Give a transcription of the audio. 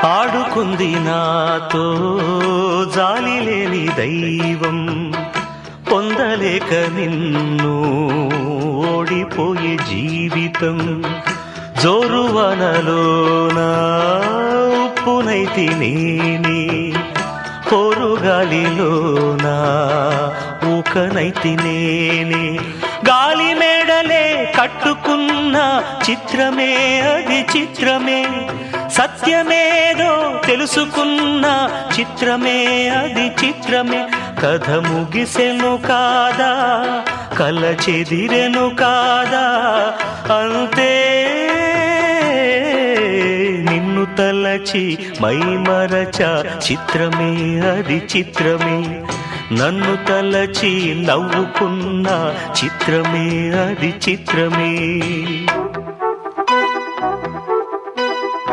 ఆడుకుంది నాతో జాలి లేని దైవం, పొందలేక నిన్ను ఓడిపోయే జీవితం. జోరువనలోన ఉప్పునైతి నేనే, పోరుగాలిలోన ఊకనైతి నేనే. గాలి మేడలే కట్టుకున్న చిత్రమే అది చిత్రమే, సత్యమేదో తెలుసుకున్న చిత్రమే అది చిత్రమే. కథ ముగిసెను కాదా, కల చెదిరెను కాదా, అంతే నిన్ను తలచి మైమరచ చిత్రమే అది చిత్రమే. నన్ను తలచి నవ్వుకున్న చిత్రమే అది చిత్రమే.